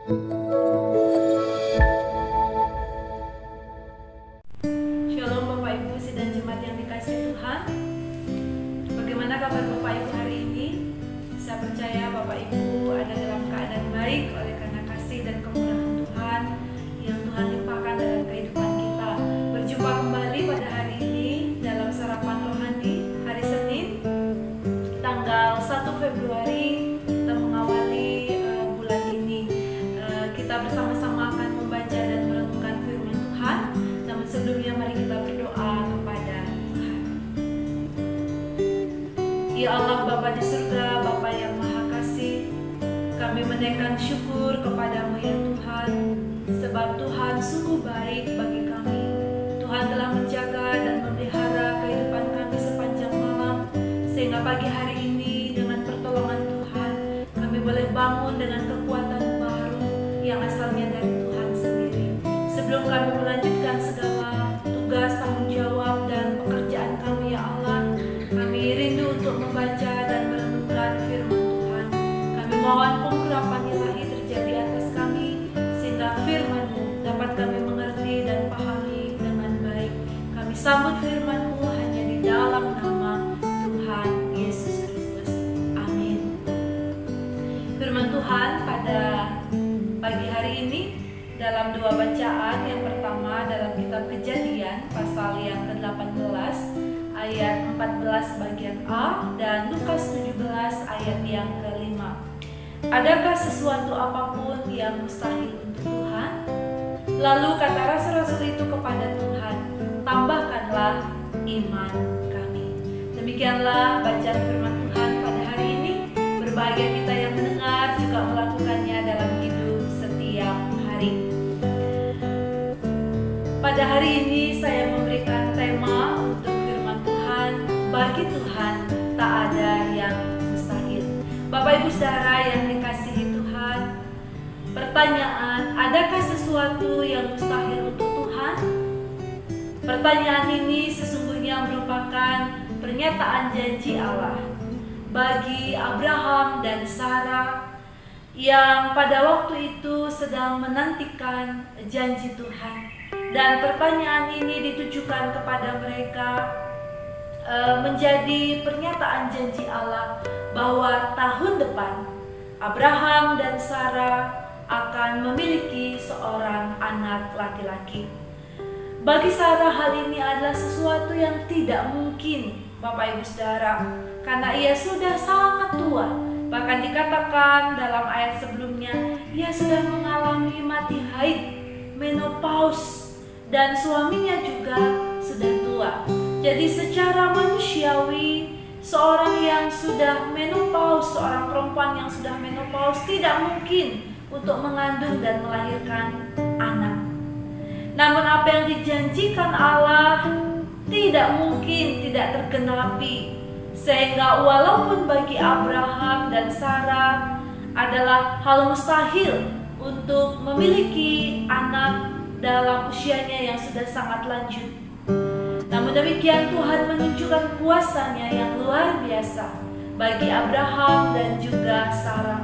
Shalom Bapak Ibu sidang jemaat yang dikasihi Tuhan. Bagaimana kabar Bapak Ibu hari ini? Saya percaya Bapak Ibu ada dalam keadaan baik oleh karena kasih dan kemurahan Tuhan yang Tuhan limpahkan dalam kehidupan kita. Berjumpa kembali pada hari ini dalam sarapan rohani hari Senin tanggal 1 Februari kita mengawali bulan ini. Kita bersama-sama akan membaca dan merenungkan firman Tuhan. Namun sebelumnya mari kita berdoa kepada Tuhan. Ya Allah Bapa di surga, Bapa yang Maha Kasih, kami menaikkan syukur kepadamu ya Tuhan, sebab Tuhan sungguh baik bagi kami. Tuhan telah menjaga dan memelihara kehidupan kami sepanjang malam, sehingga pagi hari ini dengan pertolongan Tuhan kami boleh bangun dengan kekuatan baru yang asalnya dari Tuhan sendiri. Sebelum kami melanjutkan segala tugas, tanggung jawab dan pekerjaan kami ya Allah, kami rindu untuk membaca dan merenungkan firman Tuhan. Kami mohon pengurapan ilahi terjadi atas kami, sehingga firman-Mu dapat kami mengerti dan pahami dengan baik. Kami sambut firman-Mu hanya di dalam nama Tuhan Yesus Kristus. Amin. Firman Tuhan pada pagi hari ini dalam dua bacaan. Yang pertama dalam kitab Kejadian pasal yang ke-18 ayat 14 bagian A dan Lukas 17 ayat yang ke-5. Adakah sesuatu apapun yang mustahil untuk Tuhan? Lalu kata rasul-rasul itu kepada Tuhan, tambahkanlah iman kami. Demikianlah bacaan firman Tuhan pada hari ini. Berbahagia kita yang mendengar juga melakukannya dalam hidup setiap hari. Pada hari ini saya memberikan tema untuk firman Tuhan, bagi Tuhan tak ada yang mustahil. Bapak Ibu Saudara yang dikasihi Tuhan, pertanyaan, adakah sesuatu yang mustahil untuk Tuhan? Pertanyaan ini sesungguhnya merupakan pernyataan janji Allah bagi Abraham dan Sarah yang pada waktu itu sedang menantikan janji Tuhan. Dan pertanyaan ini ditujukan kepada mereka menjadi pernyataan janji Allah bahwa tahun depan Abraham dan Sarah akan memiliki seorang anak laki-laki. Bagi Sarah hal ini adalah sesuatu yang tidak mungkin, Bapak Ibu Saudara, karena ia sudah sangat tua. Bahkan dikatakan dalam ayat sebelumnya, ia sudah mengalami mati haid, menopause, dan suaminya juga sudah tua. Jadi secara manusiawi, seorang yang sudah menopause, seorang perempuan yang sudah menopause tidak mungkin untuk mengandung dan melahirkan anak. Namun apa yang dijanjikan Allah tidak mungkin tidak tergenapi, sehingga walaupun bagi Abraham dan Sarah adalah hal mustahil untuk memiliki anak dalam usianya yang sudah sangat lanjut, namun demikian Tuhan menunjukkan kuasa-Nya yang luar biasa bagi Abraham dan juga Sarah,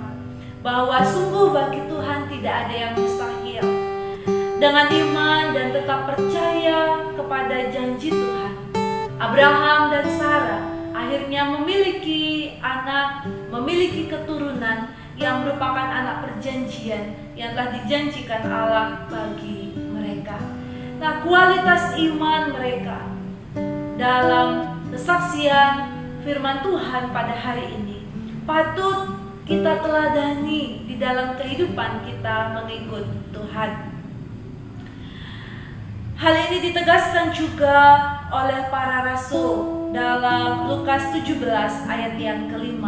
bahwa sungguh bagi Tuhan tidak ada yang mustahil. Dengan iman dan tetap percaya kepada janji Tuhan, Abraham dan Sarah akhirnya memiliki anak, memiliki keturunan yang merupakan anak perjanjian yang telah dijanjikan Allah bagi mereka. Nah, kualitas iman mereka dalam kesaksian firman Tuhan pada hari ini patut kita teladani di dalam kehidupan kita mengikut Tuhan. Hal ini ditegaskan juga oleh para rasul dalam Lukas 17 ayat yang ke-5,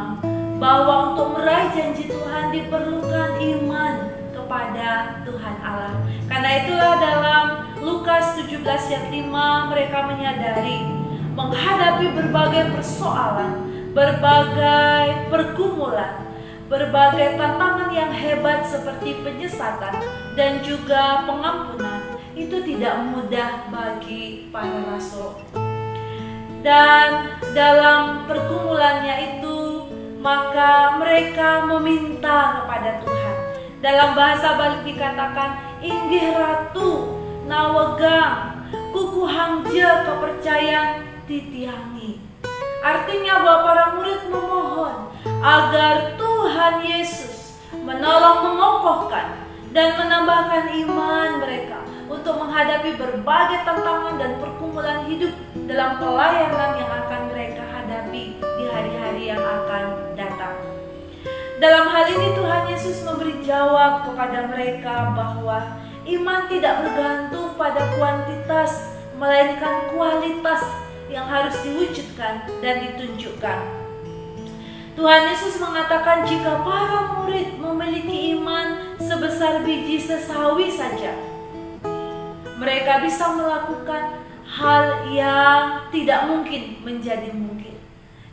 bahwa untuk meraih janji Tuhan diperlukan iman kepada Tuhan Allah. Karena itulah dalam Lukas 17 ayat 5 mereka menyadari menghadapi berbagai persoalan, berbagai pergumulan, berbagai tantangan yang hebat seperti penyesatan dan juga pengampunan, itu tidak mudah bagi para rasul. Dan dalam pergumulannya itu, maka mereka meminta kepada Tuhan. Dalam bahasa Bali dikatakan, inggih ratu nawegang kuku hangje kepercayaan titiangi. Artinya bahwa para murid memohon agar Tuhan Yesus menolong mengokohkan dan menambahkan iman mereka untuk menghadapi berbagai tantangan dan pergumulan hidup dalam pelayanan yang akan mereka hadapi di hari-hari yang akan datang. Dalam hal ini Tuhan Yesus memberi jawab kepada mereka bahwa iman tidak bergantung pada kuantitas, melainkan kualitas yang harus diwujudkan dan ditunjukkan. Tuhan Yesus mengatakan jika para murid memiliki iman sebesar biji sesawi saja, mereka bisa melakukan hal yang tidak mungkin menjadi mungkin,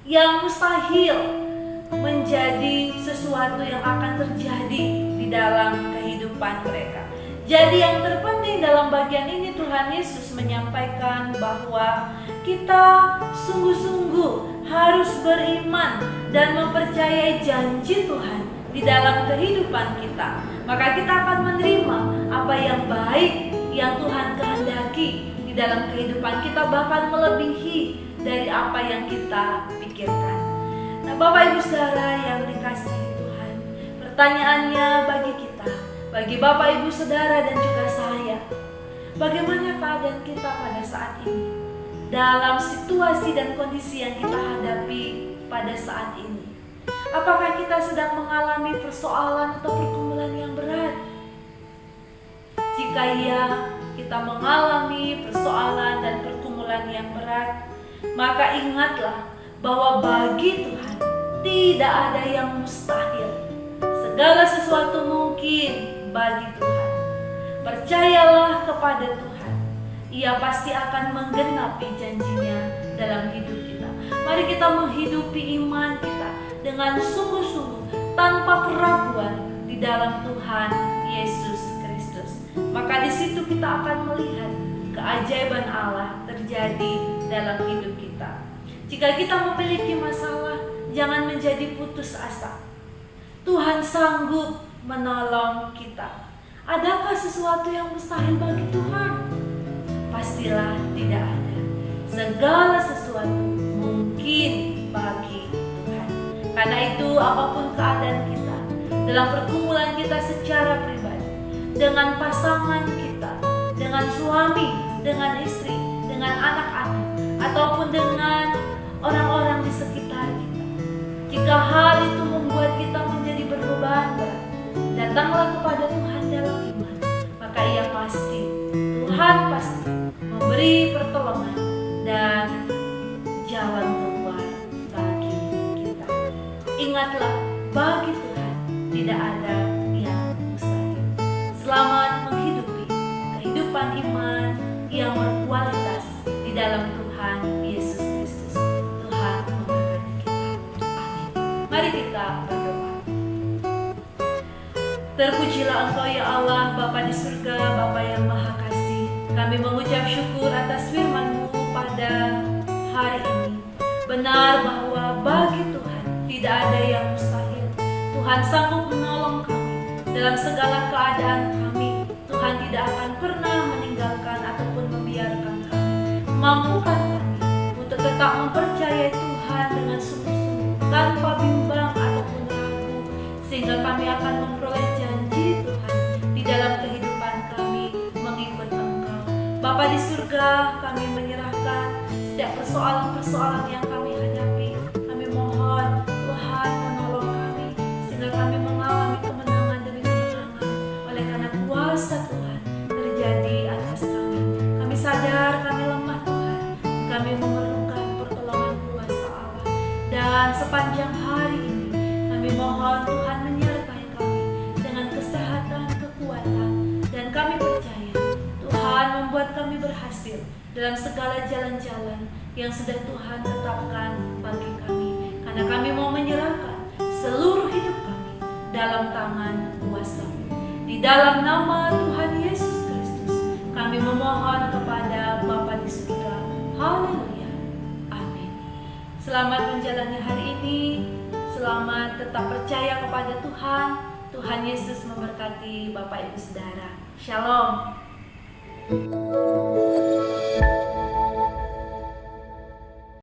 yang mustahil menjadi sesuatu yang akan terjadi di dalam kehidupan mereka. Jadi yang terpenting dalam bagian ini Tuhan Yesus menyampaikan bahwa kita sungguh-sungguh harus beriman dan mempercayai janji Tuhan di dalam kehidupan kita. Maka kita akan menerima apa yang baik yang Tuhan kehendaki di dalam kehidupan kita, bahkan melebihi dari apa yang kita pikirkan. Nah, Bapak Ibu Saudara yang dikasihi Tuhan, pertanyaannya bagi kita, bagi Bapak Ibu Saudara dan juga saya, bagaimana keadaan kita pada saat ini dalam situasi dan kondisi yang kita hadapi pada saat ini? Apakah kita sedang mengalami persoalan atau pergumulan yang berat? Jika iya, kita mengalami persoalan dan pergumulan yang berat, maka ingatlah bahwa bagi Tuhan tidak ada yang mustahil. Segala sesuatu mungkin bagi Tuhan. Percayalah kepada Tuhan, Ia pasti akan menggenapi janjinya dalam hidup kita. Mari kita menghidupi iman kita dengan sungguh-sungguh tanpa keraguan di dalam Tuhan Yesus Kristus. Maka di situ kita akan melihat keajaiban Allah terjadi dalam hidup kita. Jika kita memiliki masalah, jangan menjadi putus asa. Tuhan sanggup menolong kita. Adakah sesuatu yang mustahil bagi Tuhan? Pastilah tidak ada. Segala sesuatu mungkin bagi Tuhan. Karena itu apapun keadaan kita, dalam pergumulan kita secara pribadi, dengan pasangan kita, dengan suami, dengan istri, dengan anak-anak, ataupun dengan orang-orang di sekitar kita, jika hal itu membuat kita menjadi berbeban berat, datanglah kepada Tuhan dalam iman. Maka Tuhan pasti memberi pertolongan dan jalan keluar bagi kita. Ingatlah, bagi Tuhan tidak ada yang mustahil. Selamat menghidupi kehidupan iman yang berkualitas di dalam Tuhan Yesus Kristus. Tuhan memberkati kita. Amin. Mari kita berdoa. Terpujilah Engkau ya Allah, Bapa di surga, Bapa yang Maha Kasih. Kami mengucap syukur atas firman-Mu pada hari ini. Benar bahwa bagi Tuhan tidak ada yang mustahil. Tuhan sanggup menolong kami dalam segala keadaan kami. Tuhan tidak akan pernah meninggalkan ataupun membiarkan kami. Mampukan kami untuk tetap mempercayai Tuhan dengan sungguh-sungguh, tanpa bimbang ataupun ragu, sehingga kami akan memperoleh janji Tuhan di dalam kehidupan kami mengikut Engkau. Bapa di surga, kami menyerahkan setiap persoalan-persoalan yang kami hadapi. Kami mohon Tuhan menolong kami, sehingga kami mengalami kemenangan demi kemenangan oleh karena kuasa Tuhan terjadi atas kami. Kami sadar kami lemah Tuhan, kami memerlukan pertolongan kuasa Allah. Dan sepanjang hari ini kami mohon Tuhan menyertai kami dengan kesehatan, kekuatan, dan kami percaya Tuhan membuat kami berhasil dalam segala jalan-jalan yang sudah Tuhan tetapkan bagi kami. Karena kami mau menyerahkan seluruh hidup kami dalam tangan kuasa-Mu. Di dalam nama Tuhan Yesus Kristus kami memohon kepada Bapa di surga. Haleluya. Amin. Selamat menjalani hari ini. Selamat tetap percaya kepada Tuhan. Tuhan Yesus memberkati Bapak Ibu Saudara. Shalom.